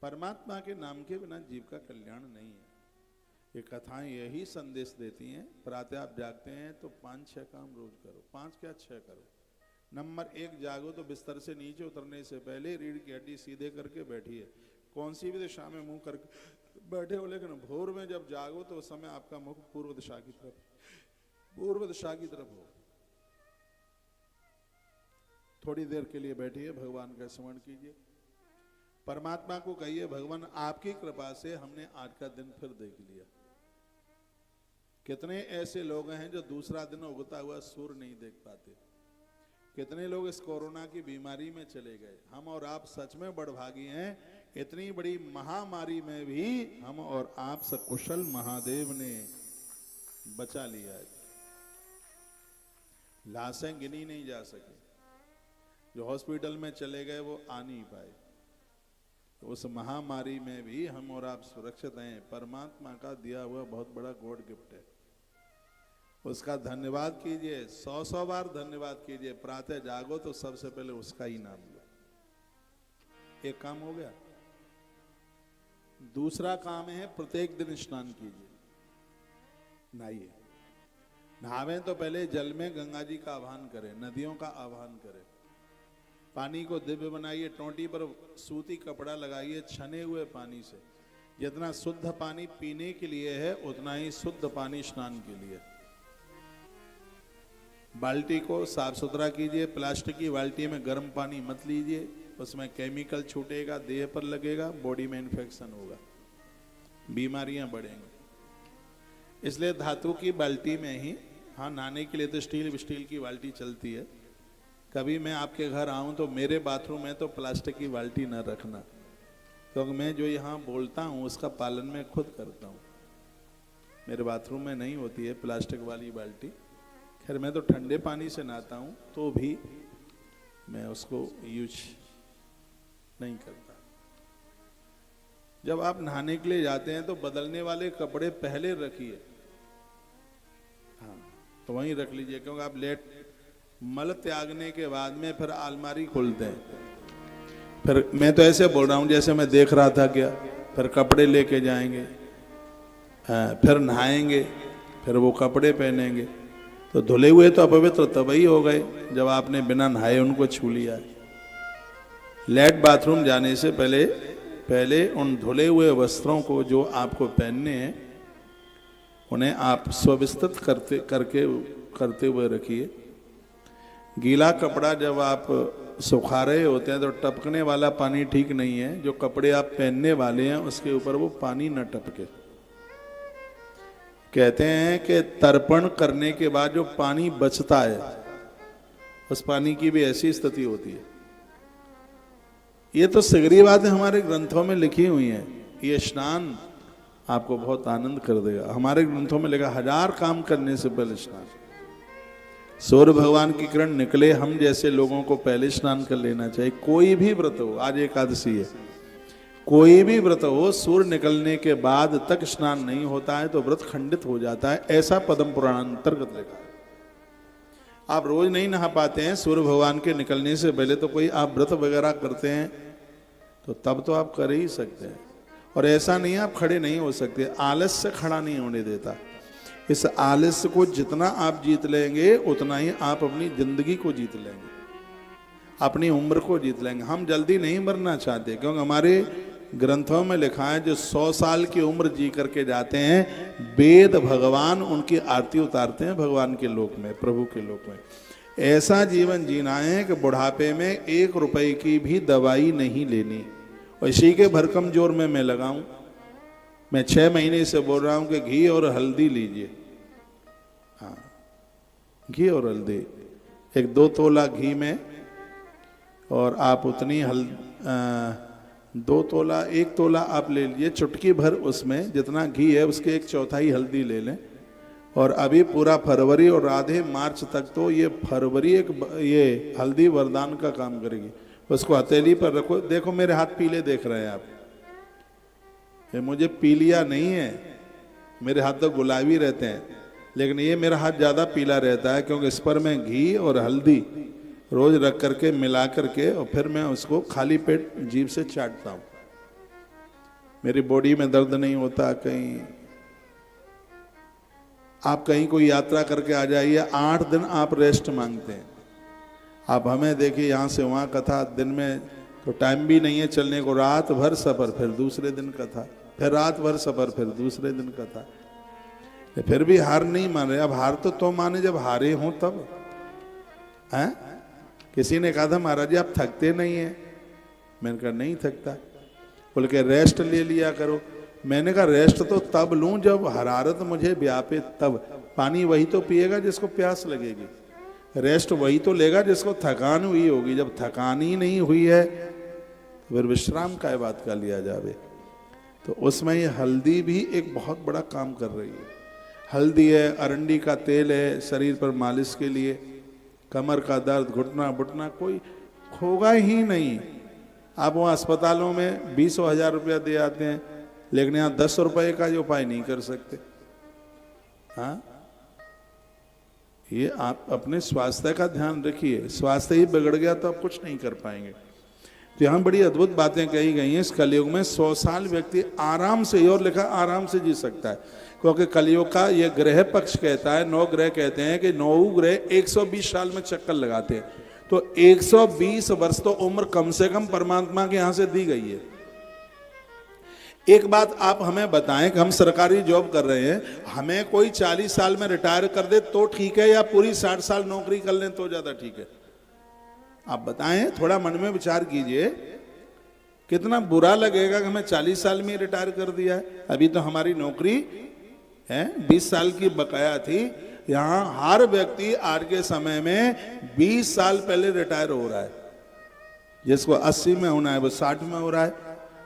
परमात्मा के नाम के बिना जीव का कल्याण नहीं है। ये कथाएं यही संदेश देती हैं। प्रातः आप जागते हैं तो 5-6 काम रोज करो, 5 क्या 6 करो। नंबर 1, जागो तो बिस्तर से नीचे उतरने से पहले रीढ़ की हड्डी सीधे करके बैठिए। कौन सी भी दिशा में मुंह करके बैठे हो, लेकिन भोर में जब जागो तो उस समय आपका मुख पूर्व दिशा की तरफ हो। थोड़ी देर के लिए बैठिए, भगवान का स्मरण कीजिए। परमात्मा को कहिए, भगवान आपकी कृपा से हमने आज का दिन फिर देख लिया। कितने ऐसे लोग हैं जो दूसरा दिन उगता हुआ सूर्य नहीं देख पाते। कितने लोग इस कोरोना की बीमारी में चले गए। हम और आप सच में बड़भागी हैं। इतनी बड़ी महामारी में भी हम और आप सकुशल महादेव ने बचा लिया है। लाशें गिनी नहीं जा सकी। जो हॉस्पिटल में चले गए वो आ नहीं पाए। तो उस महामारी में भी हम और आप सुरक्षित हैं। परमात्मा का दिया हुआ बहुत बड़ा गॉड गिफ्ट है। उसका धन्यवाद कीजिए, 100 बार धन्यवाद कीजिए। प्रातः जागो तो सबसे पहले उसका ही नाम लो। एक काम हो गया। दूसरा काम है, प्रत्येक दिन स्नान कीजिए, नहाइए। नहावें तो पहले जल में गंगा जी का आह्वान करें, नदियों का आह्वान करें। पानी को दिव्य बनाइए, टोंटी पर सूती कपड़ा लगाइए छने हुए पानी से। जितना शुद्ध पानी पीने के लिए है उतना ही शुद्ध पानी स्नान के लिए। बाल्टी को साफ सुथरा कीजिए। प्लास्टिक की बाल्टी में गर्म पानी मत लीजिए, उसमें केमिकल छूटेगा, देह पर लगेगा, बॉडी में इन्फेक्शन होगा, बीमारियां बढ़ेंगी। इसलिए धातु की बाल्टी में ही, हाँ नहाने के लिए तो स्टील की बाल्टी चलती है। कभी मैं आपके घर आऊं तो मेरे बाथरूम में तो प्लास्टिक की बाल्टी न रखना, क्योंकि मैं जो यहाँ बोलता हूँ उसका पालन मैं खुद करता हूँ। मेरे बाथरूम में नहीं होती है प्लास्टिक वाली बाल्टी। खैर मैं तो ठंडे पानी से नहाता हूँ तो भी मैं उसको यूज नहीं करता। जब आप नहाने के लिए जाते हैं तो बदलने वाले कपड़े पहले रखिए, हाँ तो वहीं रख लीजिए, क्योंकि आप लेट मल त्यागने के बाद में फिर अलमारी खोलते हैं। फिर मैं तो ऐसे बोल रहा हूँ जैसे मैं देख रहा था क्या। फिर कपड़े लेके जाएंगे, फिर नहाएंगे, फिर वो कपड़े पहनेंगे, तो धुले हुए तो अपवित्र तभी हो गए जब आपने बिना नहाए उनको छू लिया। लेट बाथरूम जाने से पहले उन धुले हुए वस्त्रों को जो आपको पहनने हैं उन्हें आप सुव्यवस्थित करते हुए रखिए। गीला कपड़ा जब आप सुखा रहे होते हैं तो टपकने वाला पानी ठीक नहीं है। जो कपड़े आप पहनने वाले हैं उसके ऊपर वो पानी न टपके। कहते हैं कि तर्पण करने के बाद जो पानी बचता है उस पानी की भी ऐसी स्थिति होती है। ये तो सगरी बातें हमारे ग्रंथों में लिखी हुई हैं। ये स्नान आपको बहुत आनंद कर देगा। हमारे ग्रंथों में लिखा 1000 काम करने से पहले स्नान। सूर्य भगवान की किरण निकले हम जैसे लोगों को पहले स्नान कर लेना चाहिए। कोई भी व्रत हो, आज एकादशी है, कोई भी व्रत हो, सूर्य निकलने के बाद तक स्नान नहीं होता है तो व्रत खंडित हो जाता है। ऐसा पद्म पुराण अंतर्गत लिखा है। आप रोज नहीं नहा पाते हैं, सूर्य भगवान के निकलने से पहले तो कोई आप व्रत वगैरह करते हैं तो तब तो आप कर ही सकते हैं। और ऐसा नहीं है आप खड़े नहीं हो सकते। आलस्य खड़ा नहीं होने देता। इस आलस्य को जितना आप जीत लेंगे उतना ही आप अपनी जिंदगी को जीत लेंगे, अपनी उम्र को जीत लेंगे। हम जल्दी नहीं मरना चाहते, क्योंकि हमारे ग्रंथों में लिखा है जो 100 साल की उम्र जी करके जाते हैं वेद भगवान उनकी आरती उतारते हैं भगवान के लोक में, प्रभु के लोक में। ऐसा जीवन जीना है कि बुढ़ापे में 1 रुपए की भी दवाई नहीं लेनी। और इसी के भरकम जोर में मैं लगाऊं। मैं 6 महीने से बोल रहा हूं कि घी और हल्दी लीजिए। हाँ, घी और हल्दी 1-2 तोला घी में, और आप उतनी 2 तोला 1 तोला आप ले लीजिए। चुटकी भर उसमें जितना घी है उसके 1/4 हल्दी ले लें। और अभी पूरा फरवरी और आधे मार्च तक तो ये हल्दी वरदान का काम करेगी। उसको हथेली पर रखो। देखो मेरे हाथ पीले देख रहे हैं आप, ये मुझे पीलिया नहीं है, मेरे हाथ तो गुलाबी रहते हैं, लेकिन ये मेरा हाथ ज़्यादा पीला रहता है क्योंकि इस पर मैं घी और हल्दी रोज रख करके मिला करके और फिर मैं उसको खाली पेट जीभ से चाटता हूँ। मेरी बॉडी में दर्द नहीं होता। कहीं आप कहीं कोई यात्रा करके आ जाइए, 8 दिन आप रेस्ट मांगते हैं। आप हमें देखिए यहाँ से वहाँ कथा, दिन में तो टाइम भी नहीं है चलने को, रात भर सफर, फिर दूसरे दिन कथा, फिर रात भर सफर, फिर दूसरे दिन कथा। फिर भी हार नहीं मान रहे। अब हार तो माने जब हारे हों तब हैं। किसी ने कहा था महाराज जी आप थकते नहीं हैं। मैंने कहा नहीं थकता। बोल के रेस्ट ले लिया करो। मैंने कहा रेस्ट तो तब लूं जब हरारत मुझे व्यापे तब। पानी वही तो पिएगा जिसको प्यास लगेगी, रेस्ट वही तो लेगा जिसको थकान हुई होगी। जब थकान ही नहीं हुई है तो फिर विश्राम का बात का लिया जावे। तो उसमें ये हल्दी भी एक बहुत बड़ा काम कर रही है। हल्दी है, अरंडी का तेल है, शरीर पर मालिश के लिए, कमर का दर्द, घुटना बुटना कोई होगा ही नहीं। आप वहाँ अस्पतालों में 20,000 रुपया दे आते हैं, लेकिन यहाँ 10 रुपए का जो उपाय नहीं कर सकते। हाँ, ये आप अपने स्वास्थ्य का ध्यान रखिए। स्वास्थ्य ही बिगड़ गया तो आप कुछ नहीं कर पाएंगे। तो यहाँ बड़ी अद्भुत बातें कही गई हैं। इस कलयुग में 100 साल व्यक्ति आराम से, और लिखा आराम से जी सकता है, क्योंकि कलयुग का ये ग्रह पक्ष कहता है, 9 ग्रह कहते हैं कि 9 ग्रह 120 साल में चक्कर लगाते हैं। तो 120 वर्ष तो उम्र कम से कम परमात्मा के यहां से दी गई है। एक बात आप हमें बताएं कि हम सरकारी जॉब कर रहे हैं, हमें कोई 40 साल में रिटायर कर दे तो ठीक है, या पूरी 60 साल नौकरी कर लें तो ज्यादा ठीक है? आप बताएं, थोड़ा मन में विचार कीजिए। कितना बुरा लगेगा कि हमें 40 साल में रिटायर कर दिया है। अभी तो हमारी नौकरी है 20 साल की बकाया थी। यहाँ हर व्यक्ति आज के समय में 20 साल पहले रिटायर हो रहा है। जिसको 80 में होना है वो 60 में हो रहा है,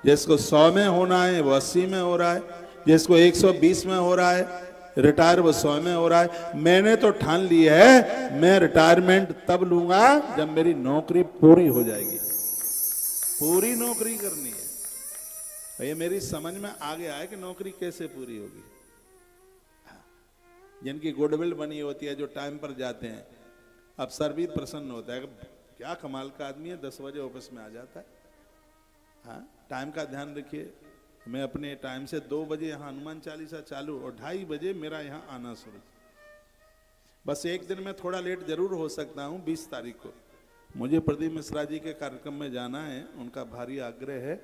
जिसको 100 में होना है वो 80 में हो रहा है, जिसको 120 में हो रहा है रिटायर वो 100 में हो रहा है। मैंने तो ठान ली है मैं रिटायरमेंट तब लूंगा जब मेरी नौकरी पूरी हो जाएगी। पूरी नौकरी करनी है। ये मेरी समझ में आ गया है कि नौकरी कैसे पूरी होगी। जिनकी गुडविल बनी होती है, जो टाइम पर जाते हैं, अफसर भी प्रसन्न होता है। क्या कमाल का आदमी है, 10 बजे ऑफिस में आ जाता है। हाँ, टाइम का ध्यान रखिए। मैं अपने टाइम से 2 बजे यहाँ हनुमान चालीसा चालू और 2:30 बजे मेरा यहाँ आना शुरू। बस एक दिन में थोड़ा लेट जरूर हो सकता हूँ। 20 तारीख को मुझे प्रदीप मिश्रा जी के कार्यक्रम में जाना है, उनका भारी आग्रह है।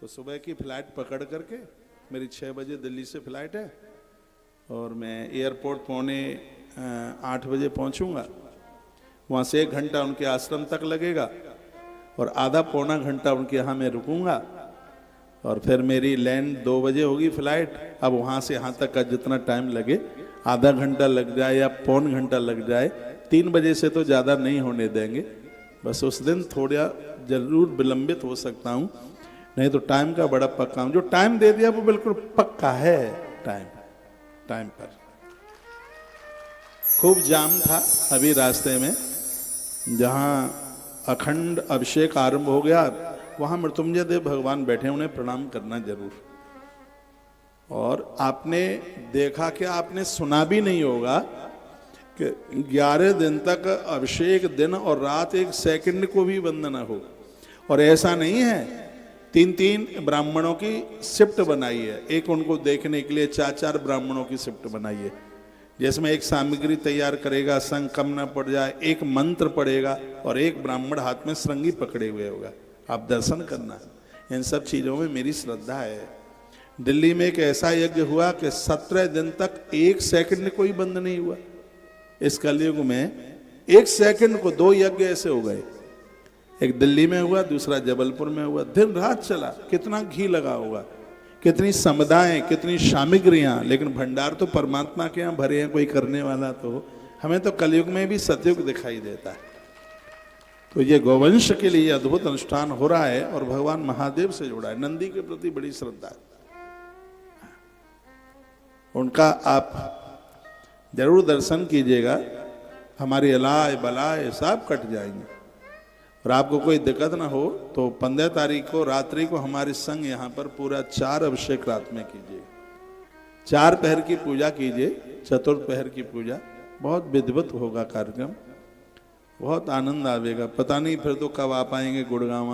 तो सुबह की फ्लाइट पकड़ करके, मेरी 6 बजे दिल्ली से फ्लाइट है, और मैं एयरपोर्ट 7:45 बजे पहुँचूँगा। वहाँ से 1 घंटा उनके आश्रम तक लगेगा और आधा पौना घंटा उनके यहाँ मैं रुकूंगा, और फिर मेरी लैंड 2 बजे होगी फ्लाइट। अब वहाँ से यहाँ तक का जितना टाइम लगे, आधा घंटा लग जाए या पौन घंटा लग जाए, 3 बजे से तो ज़्यादा नहीं होने देंगे। बस उस दिन थोड़ा जरूर विलंबित हो सकता हूँ, नहीं तो टाइम का बड़ा पक्का हूँ। जो टाइम दे दिया वो बिल्कुल पक्का है। टाइम पर खूब जाम था अभी रास्ते में। जहाँ अखंड अभिषेक आरंभ हो गया, वहाँ मृत्युंजय देव भगवान बैठे, उन्हें प्रणाम करना जरूर। और आपने देखा कि आपने सुना भी नहीं होगा कि 11 दिन तक अभिषेक दिन और रात 1 सेकंड को भी बंद न हो। और ऐसा नहीं है, 3-3 ब्राह्मणों की शिफ्ट बनाई है। एक उनको देखने के लिए 4-4 ब्राह्मणों की शिफ्ट बनाई है, जिसमें एक सामग्री तैयार करेगा, संग कम न पड़ जाए, एक मंत्र पड़ेगा और एक ब्राह्मण हाथ में श्रृंगी पकड़े हुए होगा। आप दर्शन करना। इन सब चीज़ों में मेरी श्रद्धा है। दिल्ली में एक ऐसा यज्ञ हुआ कि 17 दिन तक 1 सेकंड कोई बंद नहीं हुआ। इस कलयुग में 1 सेकंड को 2 यज्ञ ऐसे हो गए। एक दिल्ली में हुआ, दूसरा जबलपुर में हुआ। दिन रात चला। कितना घी लगा होगा, कितनी समुदाएं, कितनी सामग्रियां, लेकिन भंडार तो परमात्मा के यहाँ भरे हैं। कोई करने वाला तो हमें तो कलयुग में भी सतयुग दिखाई देता है। तो ये गौवंश के लिए अद्भुत अनुष्ठान हो रहा है और भगवान महादेव से जुड़ा है। नंदी के प्रति बड़ी श्रद्धा है। उनका आप जरूर दर्शन कीजिएगा, हमारी अलाय बलाय सब कट जाएंगे। और आपको कोई दिक्कत ना हो तो 15 तारीख को रात्रि को हमारे संग यहाँ पर पूरा 4 अभिषेक रात में कीजिए। 4 पहर की पूजा कीजिए, चतुर्थ पहर की पूजा। बहुत विधिवत होगा कार्यक्रम, बहुत आनंद आवेगा। पता नहीं फिर तो कब आ पाएंगे गुड़गांव।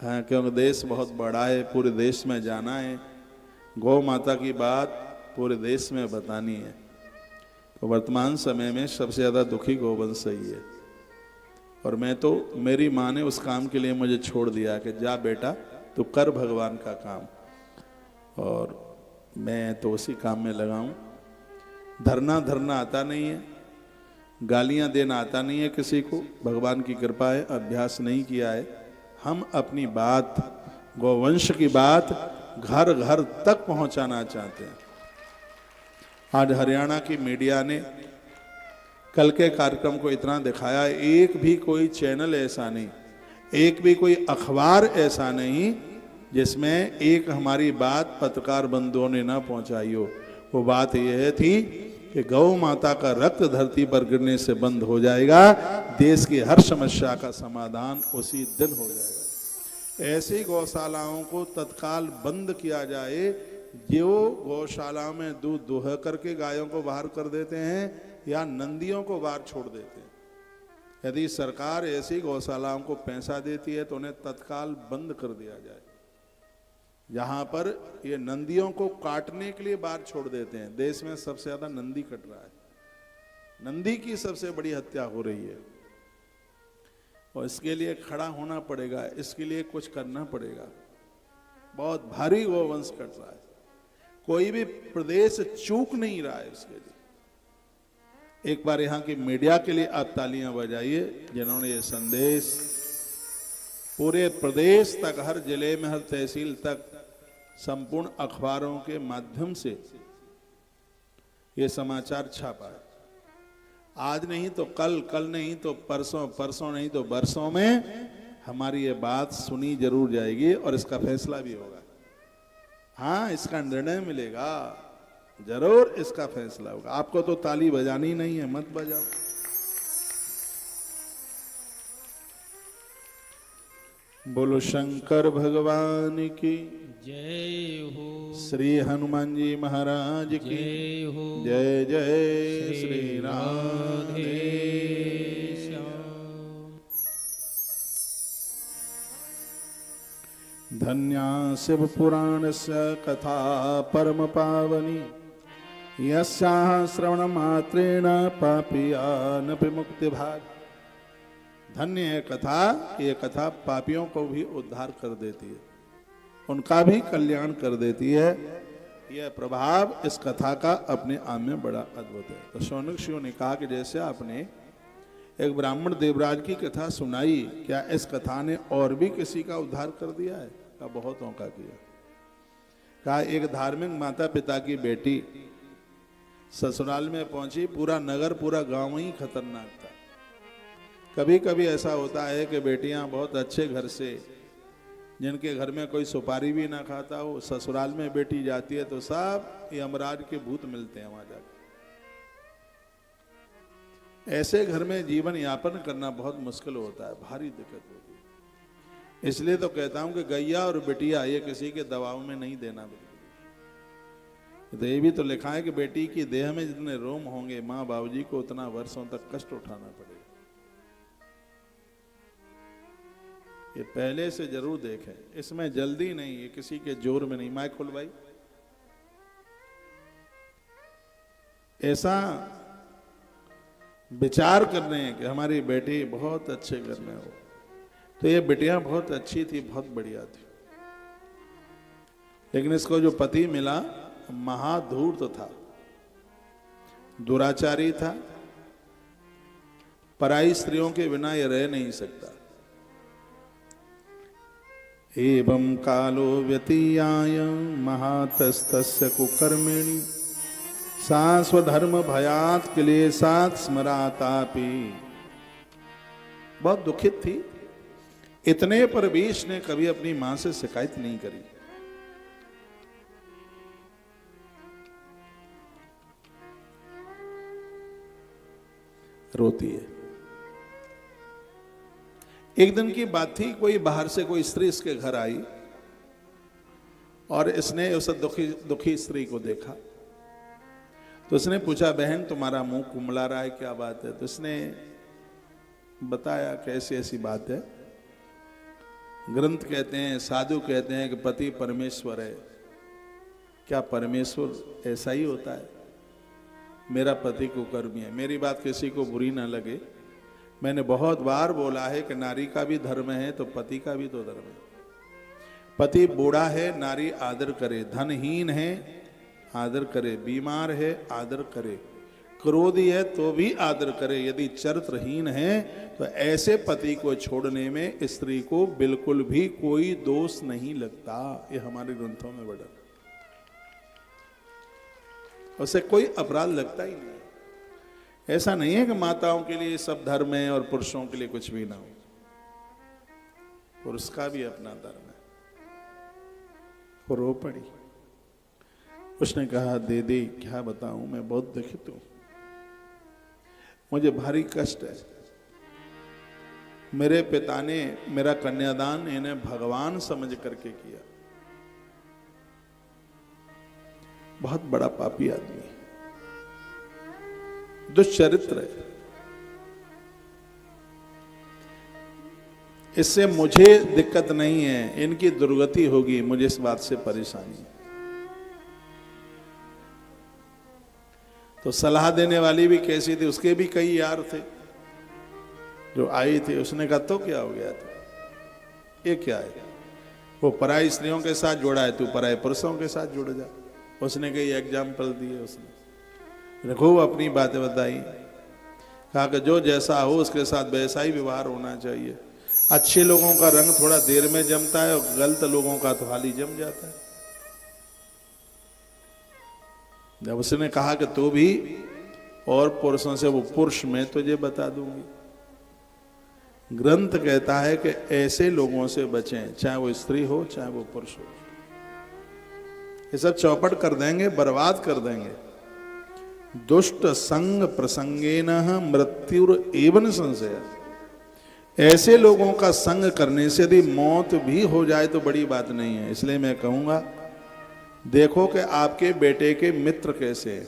हाँ, क्योंकि देश बहुत बड़ा है, पूरे देश में जाना है, गौ माता की बात पूरे देश में बतानी है। तो वर्तमान समय में सबसे ज़्यादा दुखी गोवंश ही है। और मैं तो, मेरी माँ ने उस काम के लिए मुझे छोड़ दिया कि जा बेटा तू कर भगवान का काम, और मैं तो उसी काम में लगा हूँ। धरना आता नहीं है, गालियाँ देना आता नहीं है किसी को, भगवान की कृपा है, अभ्यास नहीं किया है। हम अपनी बात, गौवंश की बात घर घर तक पहुंचाना चाहते हैं। आज हरियाणा की मीडिया ने कल के कार्यक्रम को इतना दिखाया, एक भी कोई चैनल ऐसा नहीं, एक भी कोई अखबार ऐसा नहीं जिसमें एक हमारी बात पत्रकार बंधुओं ने ना पहुंचाई हो। वो बात यह थी कि गौ माता का रक्त धरती पर गिरने से बंद हो जाएगा, देश की हर समस्या का समाधान उसी दिन हो जाएगा। ऐसी गौशालाओं को तत्काल बंद किया जाए, जो गौशाला में दूध दुह करके गायों को बाहर कर देते हैं या नंदियों को बाहर छोड़ देते हैं। यदि सरकार ऐसी गौशालाओं को पैसा देती है तो उन्हें तत्काल बंद कर दिया जाए। जहां पर ये नंदियों को काटने के लिए बाहर छोड़ देते हैं, देश में सबसे ज्यादा नंदी कट रहा है, नंदी की सबसे बड़ी हत्या हो रही है। और इसके लिए खड़ा होना पड़ेगा, इसके लिए कुछ करना पड़ेगा। बहुत भारी गोवंश कट रहा है, कोई भी प्रदेश चूक नहीं रहा है इसके लिए। एक बार यहाँ की मीडिया के लिए आप तालियां बजाइए, जिन्होंने ये संदेश पूरे प्रदेश तक, हर जिले में, हर तहसील तक, संपूर्ण अखबारों के माध्यम से ये समाचार छापा है। आज नहीं तो कल, कल नहीं तो परसों, परसों नहीं तो बरसों में हमारी ये बात सुनी जरूर जाएगी और इसका फैसला भी होगा। हाँ, इसका निर्णय मिलेगा, जरूर इसका फैसला होगा। आपको तो ताली बजानी नहीं है, मत बजाओ। बोलो शंकर भगवान की जय हो, श्री हनुमान जी महाराज की जय हो, जय जय श्री राधे श्याम। धन्या शिव पुराणस्य कथा परम पावनी, यस्याः श्रवण मात्रेण पापियान् विमुक्ति भाग। धन्य है कथा, ये कथा पापियों को भी उद्धार कर देती है, उनका भी कल्याण कर देती है। यह प्रभाव इस कथा का अपने आप में बड़ा अद्भुत है। तो शौनक शिव ने कहा कि जैसे आपने एक ब्राह्मण देवराज की कथा सुनाई, क्या इस कथा ने और भी किसी का उद्धार कर दिया है? कहा बहुतों का किया। कहा एक धार्मिक माता पिता की बेटी ससुराल में पहुंची, पूरा नगर, पूरा गांव ही खतरनाक था। कभी कभी ऐसा होता है कि बेटियां बहुत अच्छे घर से, जिनके घर में कोई सुपारी भी ना खाता हो, ससुराल में बेटी जाती है तो सब यमराज के भूत मिलते हैं वहां जाकर। ऐसे घर में जीवन यापन करना बहुत मुश्किल होता है, भारी दिक्कत होती है। इसलिए तो कहता हूं कि गैया और बिटिया ये किसी के दबाव में नहीं देना। तो ये भी तो लिखा है कि बेटी की देह में जितने रोम होंगे, माँ बाबूजी को उतना वर्षों तक कष्ट उठाना पड़ेगा। ये पहले से जरूर देखें, इसमें जल्दी नहीं है, किसी के जोर में नहीं। माइक खोल भाई। ऐसा विचार कर रहे हैं कि हमारी बेटी बहुत अच्छे घर में हो, तो ये बेटियां बहुत अच्छी थी, बहुत बढ़िया थी, लेकिन इसको जो पति मिला महाधूर्त था, दुराचारी था, पराई स्त्रियों के बिना ये रह नहीं सकता। एवं कालो व्यतीयाय महातस्तस्य कुकर्मिणी, सा स्वधर्म भयात क्लेशात् स्मरातापि। बहुत दुखित थी, इतने पर भी इसने कभी अपनी मां से शिकायत नहीं करी। रोती है। एक दिन की बात थी, कोई बाहर से कोई स्त्री इसके घर आई और इसने उस दुखी स्त्री को देखा, तो उसने पूछा, बहन तुम्हारा मुंह कुमला रहा है, क्या बात है? तो इसने बताया कैसी ऐसी बात है। ग्रंथ कहते हैं, साधु कहते हैं कि पति परमेश्वर है। क्या परमेश्वर ऐसा ही होता है? मेरा पति कुकर्मी है। मेरी बात किसी को बुरी ना लगे, मैंने बहुत बार बोला है कि नारी का भी धर्म है तो पति का भी तो धर्म है। पति बूढ़ा है, नारी आदर करे, धनहीन है आदर करे, बीमार है आदर करे, क्रोधी है तो भी आदर करे, यदि चरित्रहीन है तो ऐसे पति को छोड़ने में स्त्री को बिल्कुल भी कोई दोष नहीं लगता। ये हमारे ग्रंथों में वर्णन, उसे कोई अपराध लगता ही नहीं। ऐसा नहीं है कि माताओं के लिए सब धर्म है और पुरुषों के लिए कुछ भी ना हो। पुरुष का भी अपना धर्म है। वो रो पड़ी। उसने कहा दीदी क्या बताऊं, मैं बहुत दुखित हूं, मुझे भारी कष्ट है। मेरे पिता ने मेरा कन्यादान इन्हें भगवान समझ करके किया। बहुत बड़ा पापी आदमी है, दुष्चरित्र है। इससे मुझे दिक्कत नहीं है, इनकी दुर्गति होगी, मुझे इस बात से परेशानी है। तो सलाह देने वाली भी कैसी थी, उसके भी कई यार थे जो आई थी। उसने कहा तो क्या हो गया था, ये क्या है, वो पराई स्त्रियों के साथ जोड़ा है, तू पराई पुरुषों के साथ जुड़ जा। उसने कई एग्जाम्पल दिए, उसने खूब अपनी बातें बताई। कहा कि जो जैसा हो उसके साथ वैसा ही व्यवहार होना चाहिए। अच्छे लोगों का रंग थोड़ा देर में जमता है और गलत लोगों का तो हाल ही जम जाता है। जब उसने कहा कि तू भी और पुरुषों से वो पुरुष मैं तुझे बता दूंगी। ग्रंथ कहता है कि ऐसे लोगों से बचें, चाहे वो स्त्री हो चाहे वो पुरुष हो। ये सब चौपट कर देंगे, बर्बाद कर देंगे। दुष्ट संग प्रसंगेन मृत्युर एवं संशय। ऐसे लोगों का संग करने से यदि मौत भी हो जाए तो बड़ी बात नहीं है। इसलिए मैं कहूंगा देखो कि आपके बेटे के मित्र कैसे हैं,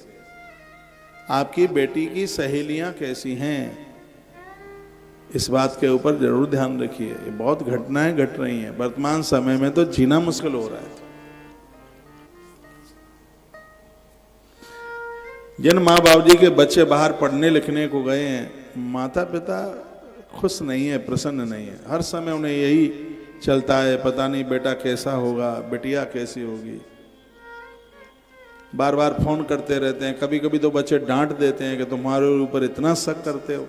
आपकी बेटी की सहेलियां कैसी हैं, इस बात के ऊपर जरूर ध्यान रखिए। ये बहुत घटनाएं घट रही हैं वर्तमान समय में, तो जीना मुश्किल हो रहा है। जिन माँ बाप जी के बच्चे बाहर पढ़ने लिखने को गए हैं, माता पिता खुश नहीं है, प्रसन्न नहीं है। हर समय उन्हें यही चलता है, पता नहीं बेटा कैसा होगा, बिटिया कैसी होगी। बार बार फोन करते रहते हैं। कभी कभी तो बच्चे डांट देते हैं कि तुम्हारे ऊपर इतना शक करते हो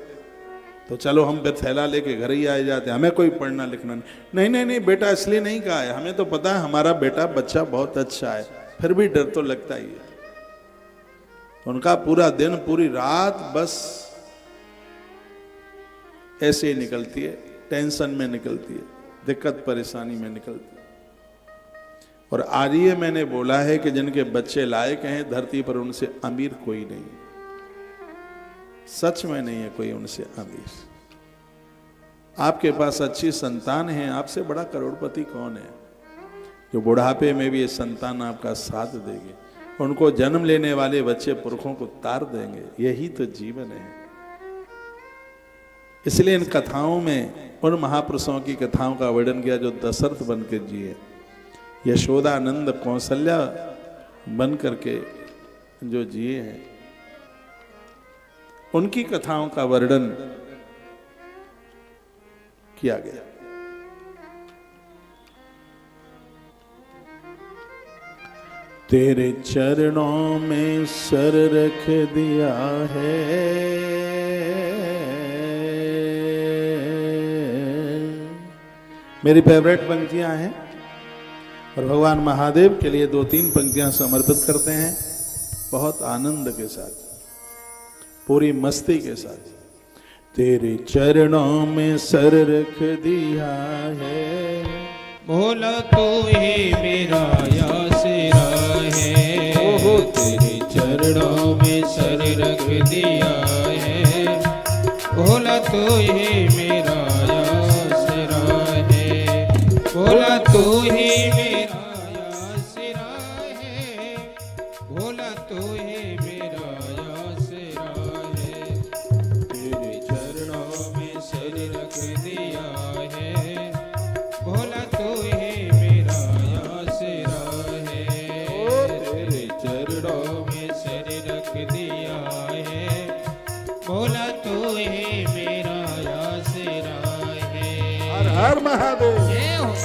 तो चलो हम पे थैला लेके घर ही आ जाते हैं, हमें कोई पढ़ना लिखना नहीं। नहीं नहीं बेटा, इसलिए नहीं कहा है, हमें तो पता है हमारा बेटा बच्चा बहुत अच्छा है, फिर भी डर तो लगता ही है। उनका पूरा दिन पूरी रात बस ऐसे ही निकलती है, टेंशन में निकलती है, दिक्कत परेशानी में निकलती है। और आज ये मैंने बोला है कि जिनके बच्चे लायक हैं धरती पर, उनसे अमीर कोई नहीं, सच में नहीं है कोई उनसे अमीर। आपके पास अच्छी संतान है, आपसे बड़ा करोड़पति कौन है जो बुढ़ापे में भी ये संतान आपका साथ देगी, उनको जन्म लेने वाले बच्चे पुरखों को तार देंगे। यही तो जीवन है। इसलिए इन कथाओं में उन महापुरुषों की कथाओं का वर्णन किया जो दशरथ बन के जिए, यशोदा नंद कौशल्या बन करके जो जिए हैं, उनकी कथाओं का वर्णन किया गया। तेरे चरणों में सर रख दिया है, मेरी फेवरेट पंक्तियां हैं और भगवान महादेव के लिए 2-3 पंक्तियां समर्पित करते हैं बहुत आनंद के साथ, पूरी मस्ती के साथ। तेरे चरणों में सर रख दिया है, भोला तू ही मेरा आसरा है। ओहो तेरे चरणों में सर रख दिया है, भोला तू ही मेरा आसरा है। भोला तू ही मेरा आसरा है, भोला तू ही मेरा आसरा है। तेरे चरणों में सर रख दिया है, भोला हर महादेव। जय हो।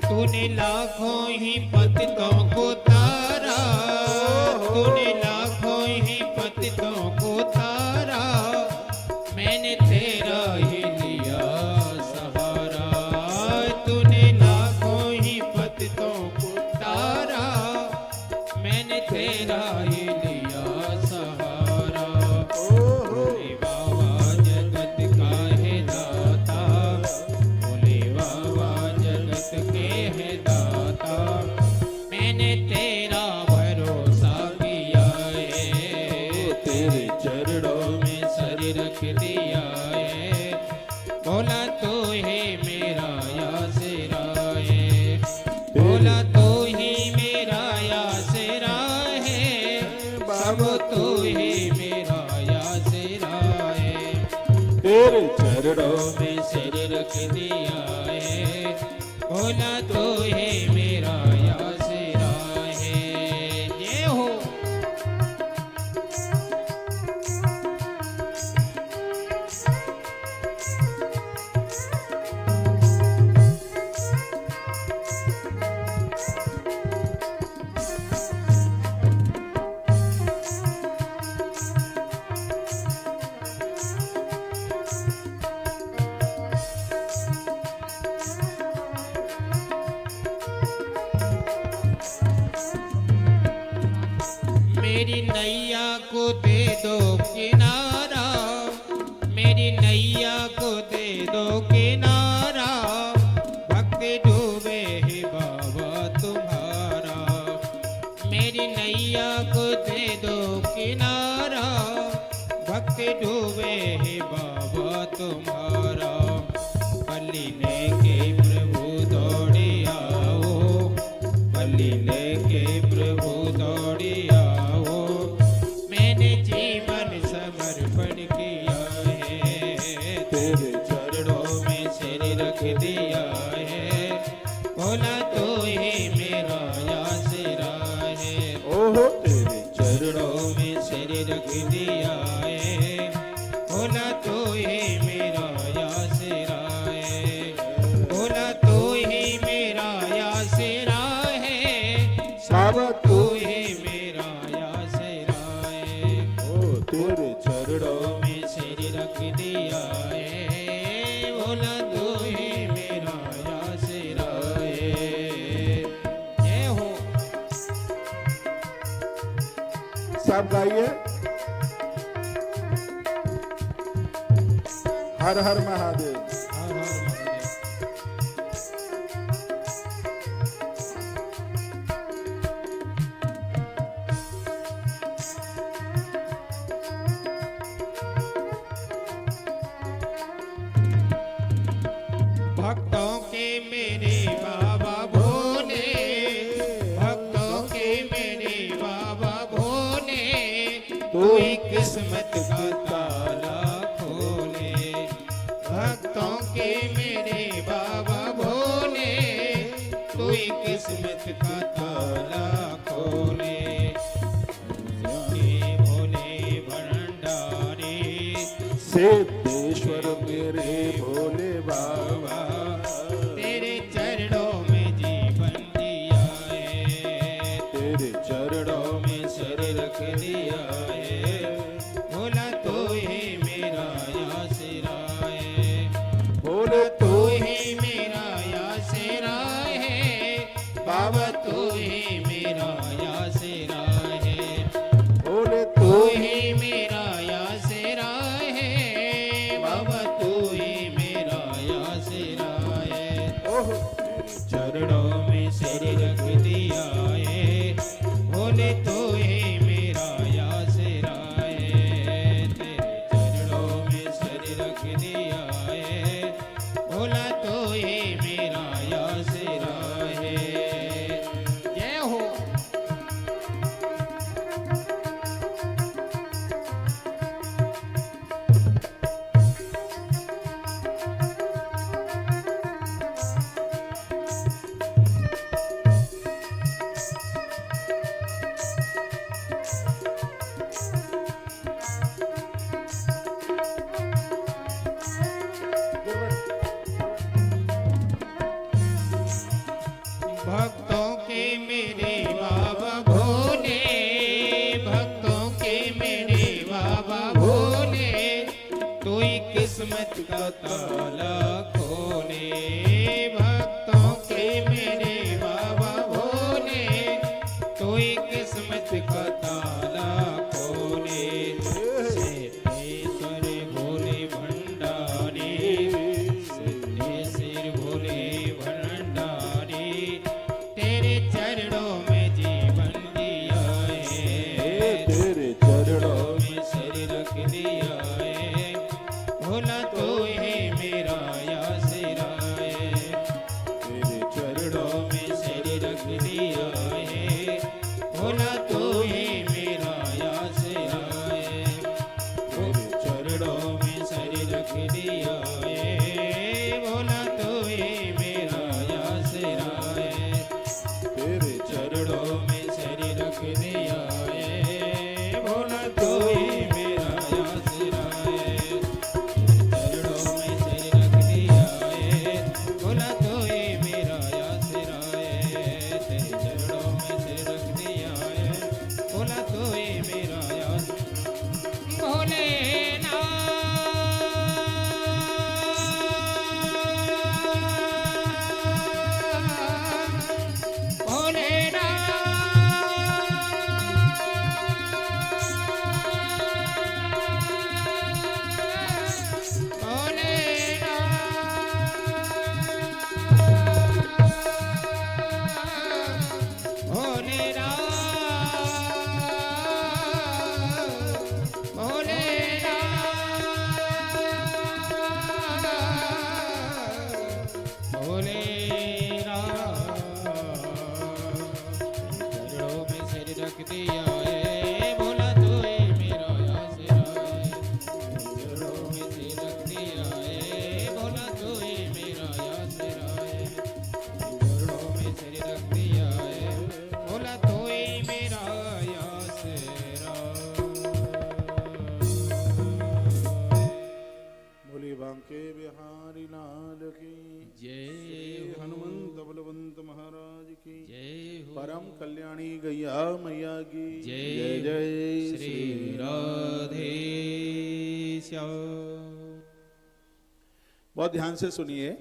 तूने लाखों ही पतितों को तारा, तूने लाखों ही पतितों को तारा, मैंने तेरा ही लिया सहारा। तूने लाखों ही पतितों को तारा, मैंने तेरा ही लिया सहारा। भोले बाबा जगत का है दाता, भोले बाबा जगत के है दाता, मैंने तेरा भरोसा किया है, तेरे चरणों में सर रख दिया है। बोला तो है मेरा यासेरा है, बोला तो ही मेरा यासेरा है, सब तो ही मेरा यासेरा है। तेरे चरणों में सिर रख दिया है, बोला तो है मेरा यासेरा है। जय हो। मेरी नैया को दे दो किनारा, मेरी नैया को दे दो किनारा, भक्त डूबे है बाबा तुम्हारा। मेरी नैया को दे दो किनारा, भक्त डूबे है बाबा तुम्हारा। बलि लेके प्रभु दौड़े आओ, बलि लेके प्रभु दौड़े आओ, मैंने जीवन समर्पण किया है, तेरे चरणों में सिर रख दिया है। बोला तो ही मेरा यासेरा है, ओहो तेरे चरणों में सिर रख दिया है। बोला तो ही मेरा यासेरा है, बोला तो ही मेरा यासेरा है, सब तो ही मेरा यासेरा है। ओ तेरे चरणों में सिर रख दिया है, बोला तो ही मेरा यासेरा है। जय हो। सब गाइए हर हर महादेव। हर हर महादेव। भक्तों के मेरे बाबा भोले, भक्तों के मेरे बाबा भोले, तू ही किस्मत का ताला खोले। भक्तों के मेरे बाबा भोले, तू ही किस्मत का ताला खोले। भोले भंडारी सिद्धेश्वर मेरे भोले बाबा, तेरे चरणों में जीवन दिया है, तेरे चरणों में सर रख दिया है। बोला तो ही मेरा यासेरा है, बोला तो ही मेरा यासेरा है, बाबा तो ही मेरा यासेरा है, भोले तो ही मेरा यासेरा है, बाबा तो ही मेरा यासेरा किस्मत का ताला खोले, भक्तों के मेरे बाबा भोले, तू ही किस्मत का ताला खोले। सिद्धेश्वर भोले भंडारी, सिद्धेश्वर भोले भंडारी, तेरे चरणों में जीवन दिया है, तेरे चरणों में सिर रख दिया है, भोला तो है मेरा आसरा है, तेरे चरणों में सिर रख दिया है, भोला तो है मेरा आसरा है, तेरे चरणों में सिर रख दिया है, भोला तो है मेरा आसरा है, तेरे चरणों में सिर रख दिया है, भोला तो ही मेरा आसरा है, चरणों में सिर रख दिया है, भोला तो ही मेरा आसरा है, तेरे चरणों में सिर रख दिया है, भोला तो ही मेरा आसरा। चरणों में सिर रख दिया है, भोला तो ही मेरा आसरा है, चरणों में सिर रख दिया है, भोला तो ही मेरा आसरा है, चरणों में सिर रख दिया है, भोला तो ही मेरा आसरा। बोली बांके बिहारी लाल की जय हो, हनुमंत बलवंत महाराज की जय हो, परम कल्याणी गैया मैया की जय जय श्री राधे श्याम। बहुत ध्यान से सुनिए,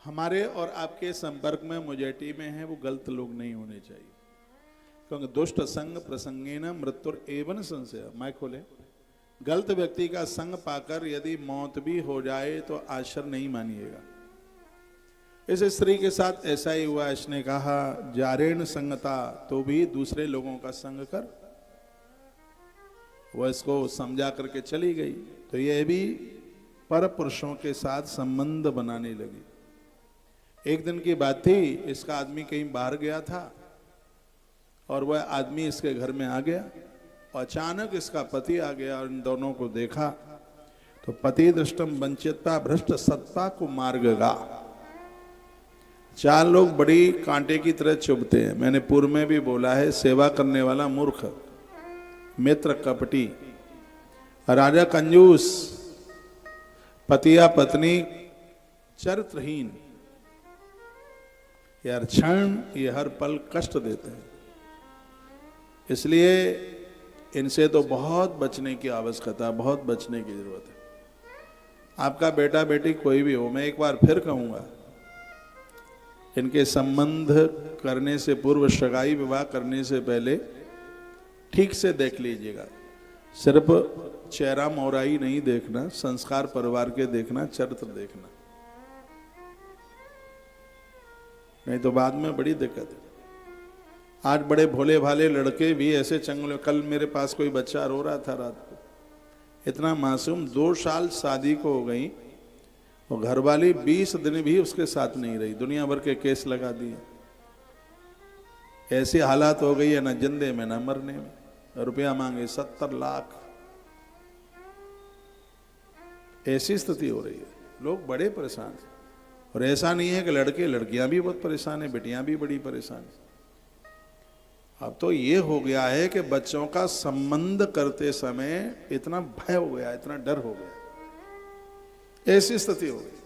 हमारे और आपके संपर्क में मुझेटी में है वो गलत लोग नहीं होने चाहिए, क्योंकि दुष्ट संग प्रसंगेन मृत्युर एवं संशय। मैं खोले, गलत व्यक्ति का संग पाकर यदि मौत भी हो जाए तो आश्चर्य नहीं मानिएगा। इस स्त्री के साथ ऐसा ही हुआ। इसने कहा जारेण संगता, तो भी दूसरे लोगों का संग कर। वह इसको समझा करके चली गई, तो यह भी पर पुरुषों के साथ संबंध बनाने लगी। एक दिन की बात थी, इसका आदमी कहीं बाहर गया था और वह आदमी इसके घर में आ गया। अचानक इसका पति आ गया और इन दोनों को देखा तो पति दृष्टम वंचिता भ्रष्ट सत्ता को मार्गगा। चार लोग बड़ी कांटे की तरह चुभते हैं। मैंने पूर्व में भी बोला है, सेवा करने वाला मूर्ख, मित्र कपटी, राजा कंजूस, पति या पत्नी चरित्रहीन। ये हर क्षण, ये हर पल कष्ट देते हैं। इसलिए इनसे तो बहुत बचने की आवश्यकता, बहुत बचने की जरूरत है। आपका बेटा बेटी कोई भी हो, मैं एक बार फिर कहूंगा, इनके संबंध करने से पूर्व, सगाई विवाह करने से पहले ठीक से देख लीजिएगा। सिर्फ चेहरा मोहराई नहीं देखना, संस्कार परिवार के देखना, चरित्र देखना, नहीं तो बाद में बड़ी दिक्कत है। आज बड़े भोले भाले लड़के भी ऐसे चंगले। कल मेरे पास कोई बच्चा रो रहा था रात को, इतना मासूम, 2 साल शादी को हो गई, वो घरवाली 20 दिन भी उसके साथ नहीं रही, दुनिया भर के केस लगा दिए। ऐसी हालात हो गई है, ना जिंदे में ना मरने में। रुपया मांगे 70 लाख, ऐसी स्थिति हो रही है। लोग बड़े परेशान हैं। और ऐसा नहीं है कि लड़के लड़कियां भी बहुत परेशान हैं, बेटियां भी बड़ी परेशान हैं। अब तो ये हो गया है कि बच्चों का संबंध करते समय इतना भय हो गया, इतना डर हो गया, ऐसी स्थिति हो गई।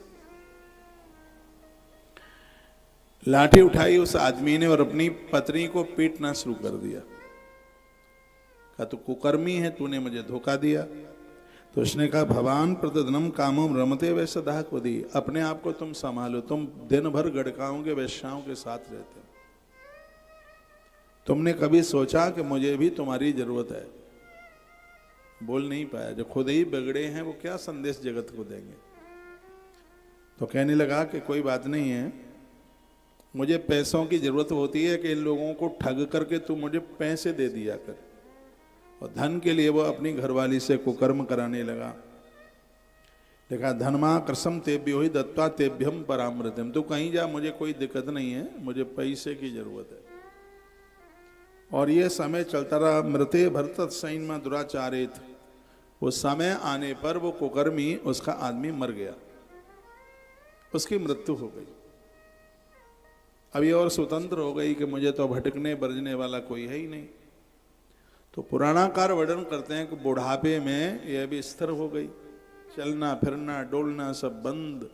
लाठी उठाई उस आदमी ने और अपनी पत्नी को पीटना शुरू कर दिया। कहा तू कुकर्मी है, तूने मुझे धोखा दिया, तो उसने कहा भगवान प्रतिदिनम कामम रमते वैसे दाहकुदी, अपने आप को तुम संभालो, तुम दिन भर गड़काओं के वैश्याओं के साथ रहते हो, तुमने कभी सोचा कि मुझे भी तुम्हारी जरूरत है? बोल नहीं पाया, जो खुद ही बिगड़े हैं वो क्या संदेश जगत को देंगे। तो कहने लगा कि कोई बात नहीं है, मुझे पैसों की जरूरत होती है कि इन लोगों को ठग करके तू मुझे पैसे दे दिया कर। और धन के लिए वो अपनी घरवाली से कुकर्म कराने लगा। देखा धनमा कृषम तेभ्यो ही दत्वा तेभ्यम परामृतम, तू कहीं जा, मुझे कोई दिक्कत नहीं है, मुझे पैसे की जरूरत है। और ये समय चलता रहा। मृते भरत सैन्य दुराचारित, वो समय आने पर वो कुकर्मी उसका आदमी मर गया, उसकी मृत्यु हो गई। अब ये और स्वतंत्र हो गई कि मुझे तो भटकने बरजने वाला कोई है ही नहीं। तो पुराणाकार वर्णन करते हैं कि बुढ़ापे में यह भी स्थिर हो गई, चलना फिरना डोलना सब बंद,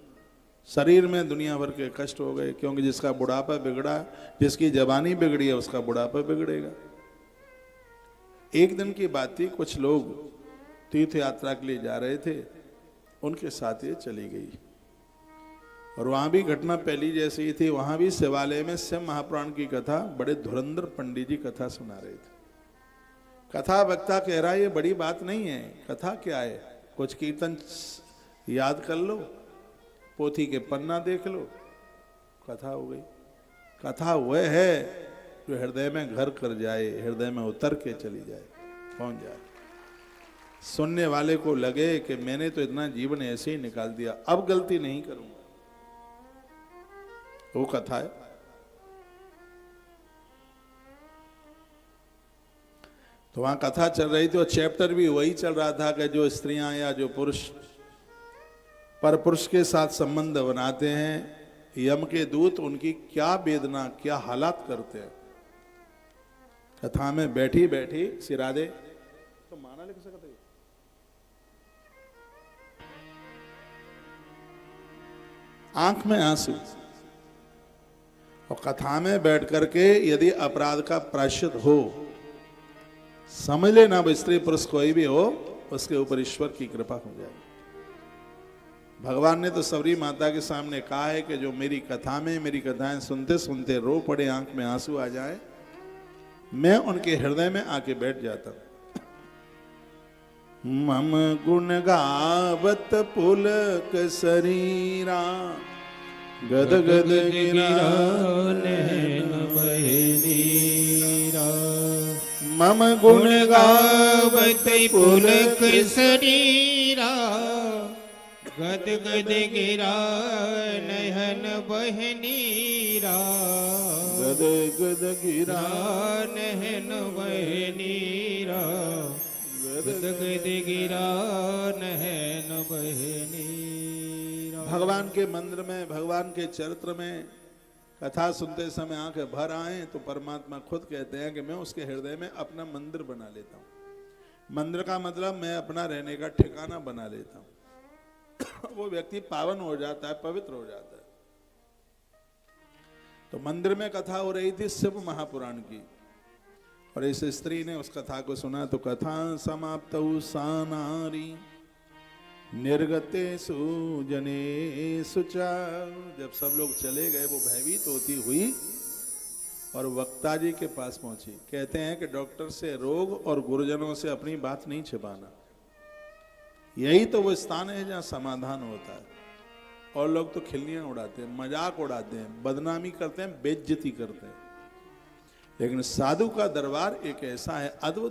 शरीर में दुनिया भर के कष्ट हो गए, क्योंकि जिसका बुढ़ापा बिगड़ा, जिसकी जवानी बिगड़ी है उसका बुढ़ापा बिगड़ेगा। एक दिन की बात थी, कुछ लोग तीर्थ यात्रा के लिए जा रहे थे, उनके साथ ये चली गई। और वहां भी घटना पहली जैसी ही थी। वहां भी शिवालय में शिव महापुराण की कथा बड़े धुरंधर पंडित जी कथा सुना रहे थे। कथा वक्ता कह रहा है ये बड़ी बात नहीं है, कथा क्या है, कुछ कीर्तन याद कर लो, पोथी के पन्ना देख लो, कथा हो गई। कथा वह है जो हृदय में घर कर जाए, हृदय में उतर के चली जाए, पहुंच जाए। सुनने वाले को लगे कि मैंने तो इतना जीवन ऐसे ही निकाल दिया, अब गलती नहीं करूंगा, वो कथा है। तो वहां कथा चल रही थी और चैप्टर भी वही चल रहा था कि जो स्त्रियां या जो पुरुष पर पुरुष के साथ संबंध बनाते हैं, यम के दूत उनकी क्या वेदना क्या हालात करते हैं। कथा में बैठी बैठी सिरादे तो माना लिख सकते, आंख में आंसू, और कथा में बैठ करके यदि अपराध का प्रायश्चित हो, समझ लेना वो स्त्री पुरुष कोई भी हो, उसके ऊपर ईश्वर की कृपा हो जाएगी। भगवान ने तो सबरी माता के सामने कहा है कि जो मेरी कथा में मेरी कथाएं सुनते सुनते रो पड़े, आंख में आंसू आ जाए, मैं उनके हृदय में आके बैठ जाता हूं। मम गुण गावत पुलक शरीरा, गद गद गिरा नैन बहे नीरा। मम गुण गावत पुलक शरीरा, गद गद गिरा नयन बहनीरा। गद गद गिरा नयन बहनीरा, गद गद गिरा नयन बहनीरा। भगवान के मंदिर में, भगवान के चरित्र में कथा सुनते समय आंखें भर आए तो परमात्मा खुद कहते हैं कि मैं उसके हृदय में अपना मंदिर बना लेता हूं। मंदिर का मतलब मैं अपना रहने का ठिकाना बना लेता हूं। वो व्यक्ति पावन हो जाता है, पवित्र हो जाता है। तो मंदिर में कथा हो रही थी शिव महापुराण की, और इस स्त्री ने उस कथा को सुना। तो कथा समाप्त सानारी निर्गतेषु जनेषु च, जब सब लोग चले गए वो भयभीत होती हुई और वक्ता जी के पास पहुंची। कहते हैं कि डॉक्टर से रोग और गुरुजनों से अपनी बात नहीं छिपाना, यही तो वो स्थान है जहां समाधान होता है। और लोग तो खिल्लियां उड़ाते हैं, मजाक उड़ाते हैं, बदनामी करते हैं, बेइज्जती करते हैं, लेकिन साधु का दरबार एक ऐसा है अद्भुत